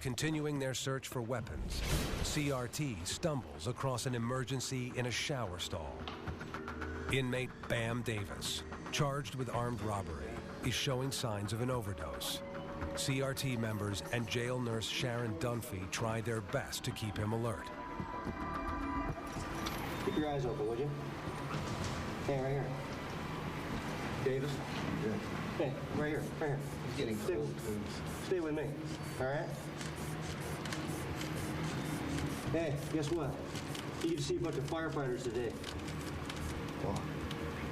continuing their search for weapons, CRT stumbles across an emergency in a shower stall. Inmate Bam Davis, charged with armed robbery, is showing signs of an overdose. CRT members and jail nurse Sharon Dunphy try their best to keep him alert. Keep your eyes open, would you? Hey, right here. Davis? Yeah. Hey, right here, right here. He's getting close. Stay with me, all right? Hey, guess what? You get to see a bunch of firefighters today. Why?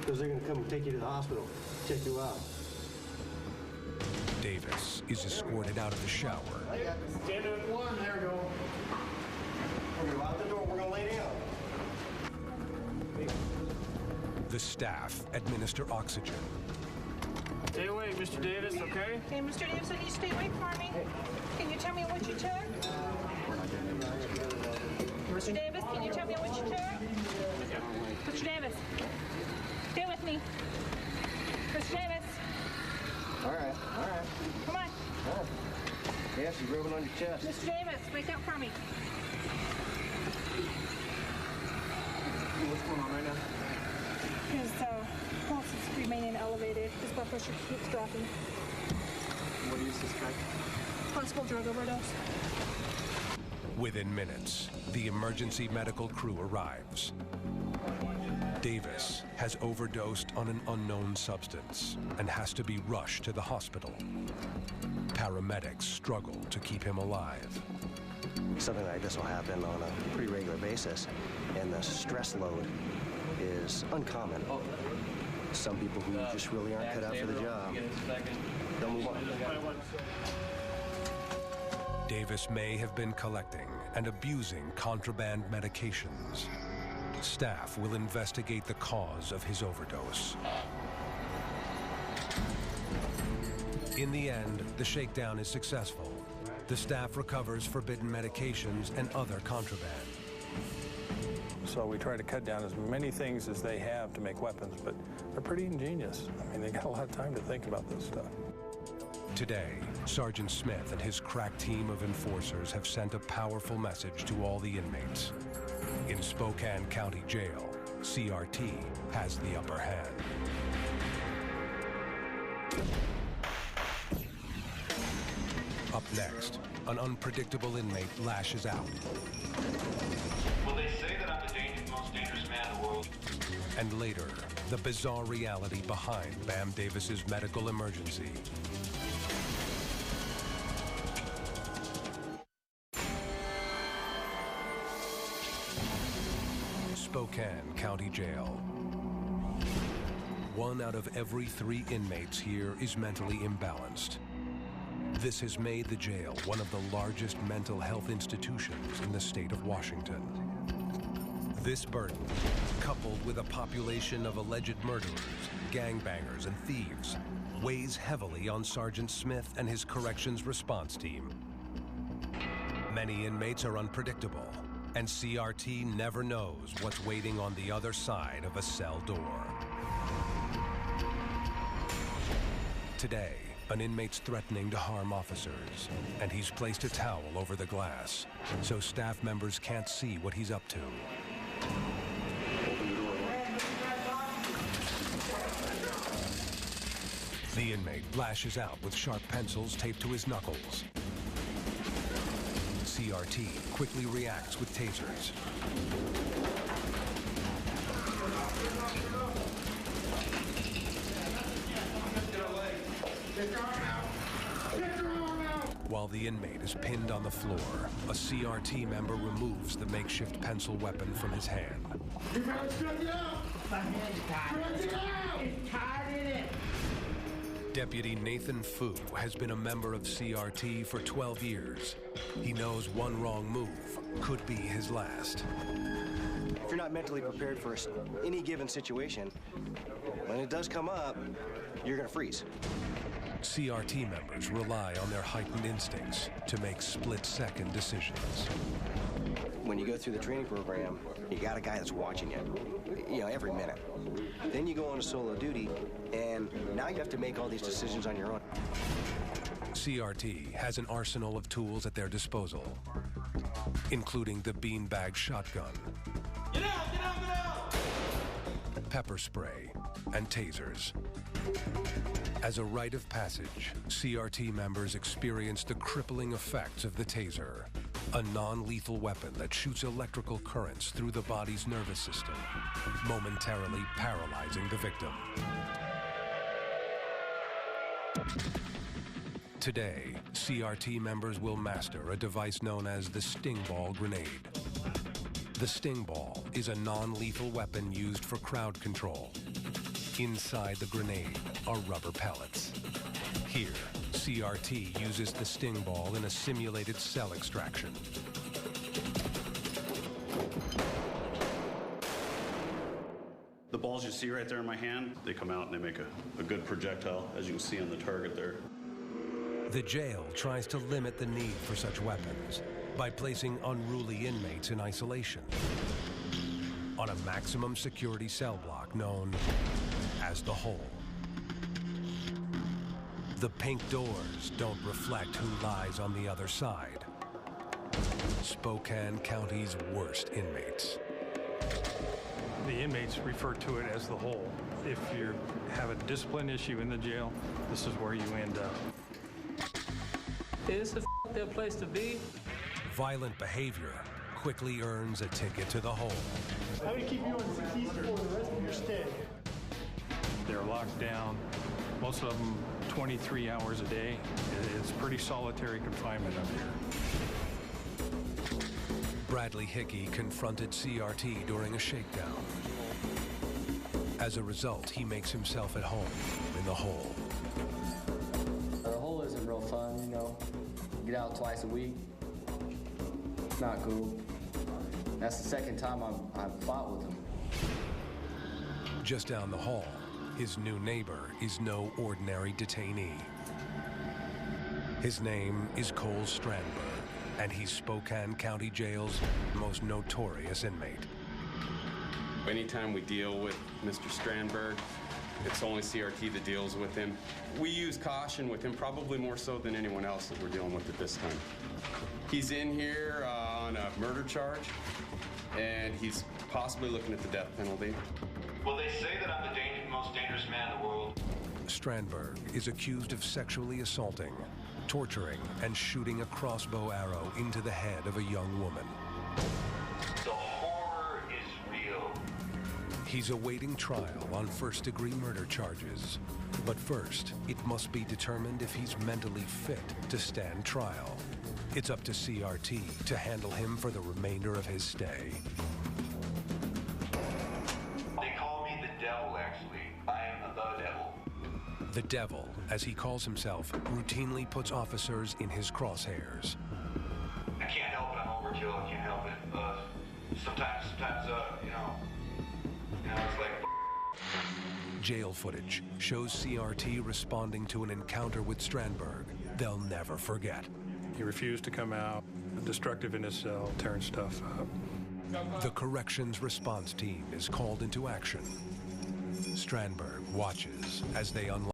Because they're going to come and take you to the hospital, check you out. Davis is escorted out of the shower. Stand up one, there we go. We're going to lock the door, we're going to lay down. The staff administer oxygen. Stay away, Mr. Davis, okay? Hey, Mr. Davis, I need you to stay away from me. Can you tell me what you took? Mr. Davis, can you tell me what you took? Mr. Davis, stay with me. Mr. Davis. All right, all right. Come on. All right. Yes, you're rubbing on your chest. Mr. Davis, wake up for me. What's going on right now? His pulse is remaining elevated. His blood pressure keeps dropping. What do you suspect? Possible drug overdose. Within minutes, the emergency medical crew arrives. Davis has overdosed on an unknown substance and has to be rushed to the hospital. Paramedics struggle to keep him alive. Something like this will happen on a pretty regular basis, and the stress load is uncommon. Some people who just really aren't cut out for the job, they'll move on. Davis may have been collecting and abusing contraband medications. Staff will investigate the cause of his overdose. In the end, the shakedown is successful. The staff recovers forbidden medications and other contraband. So we try to cut down as many things as they have to make weapons, but they're pretty ingenious. I mean, they got a lot of time to think about this stuff. Today, Sergeant Smith and his crack team of enforcers have sent a powerful message to all the inmates. In Spokane County Jail, CRT has the upper hand. Up next, an unpredictable inmate lashes out. Well, they say that I'm the most dangerous man in the world. And later, the bizarre reality behind Bam Davis's medical emergency. Spokane County Jail. 1 out of every 3 inmates here is mentally imbalanced. This has made the jail one of the largest mental health institutions in the state of Washington. This burden, coupled with a population of alleged murderers, gangbangers, and thieves, weighs heavily on Sergeant Smith and his corrections response team. Many inmates are unpredictable, and CRT never knows what's waiting on the other side of a cell door. Today, an inmate's threatening to harm officers, and he's placed a towel over the glass, so staff members can't see what he's up to. The inmate lashes out with sharp pencils taped to his knuckles. CRT quickly reacts with tasers. While the inmate is pinned on the floor, a CRT member removes the makeshift pencil weapon from his hand. You better stretch it out! My hand's tied. Stretch it out! It's tied in it! Deputy Nathan Fu has been a member of CRT for 12 years. He knows one wrong move could be his last. If you're not mentally prepared for any given situation, when it does come up, you're gonna freeze. CRT members rely on their heightened instincts to make split-second decisions. When you go through the training program, you got a guy that's watching you, every minute. Then you go on a solo duty, and now you have to make all these decisions on your own. CRT has an arsenal of tools at their disposal, including the beanbag shotgun, Get out! Get out! Get out! pepper spray, and tasers. As a rite of passage, CRT members experience the crippling effects of the taser, a non-lethal weapon that shoots electrical currents through the body's nervous system, momentarily paralyzing the victim. Today, CRT members will master a device known as the Sting Ball grenade. The Sting Ball is a non-lethal weapon used for crowd control. Inside the grenade are rubber pellets. Here, CRT uses the Sting Ball in a simulated cell extraction. The balls you see right there in my hand, they come out and they make a good projectile, as you can see on the target there. The jail tries to limit the need for such weapons by placing unruly inmates in isolation on a maximum security cell block known as the Hole. The pink doors don't reflect who lies on the other side. Spokane County's worst inmates. The inmates refer to it as the Hole. If you have a discipline issue in the jail, this is where you end up. It's a f***ed place to be. Violent behavior quickly earns a ticket to the Hole. I'm gonna keep you on 6 East for the rest of your stay. They're locked down, most of them 23 hours a day. It's pretty solitary confinement up here. Bradley Hickey confronted CRT during a shakedown. As a result, he makes himself at home in the Hole. The Hole isn't real fun, you know. Get out twice a week. It's not cool. That's the second time I've fought with him. Just down the hall, his new neighbor is no ordinary detainee. His name is Cole Strandberg, and he's Spokane County Jail's most notorious inmate. Anytime we deal with Mr. Strandberg, it's only CRT that deals with him. We use caution with him, probably more so than anyone else that we're dealing with at this time. He's in here on a murder charge, and he's possibly looking at the death penalty. Well, they say that I'm the most dangerous man in the world. Strandberg is accused of sexually assaulting, torturing, and shooting a crossbow arrow into the head of a young woman. The horror is real. He's awaiting trial on first-degree murder charges. But first, it must be determined if he's mentally fit to stand trial. It's up to CRT to handle him for the remainder of his stay. They call me the devil, actually. I am the devil. The devil, as he calls himself, routinely puts officers in his crosshairs. I can't help it. I'm overkill. I can't help it. Sometimes, it's like... Jail footage shows CRT responding to an encounter with Strandberg they'll never forget. He refused to come out, destructive in his cell, tearing stuff up. The corrections response team is called into action. Strandberg watches as they unlock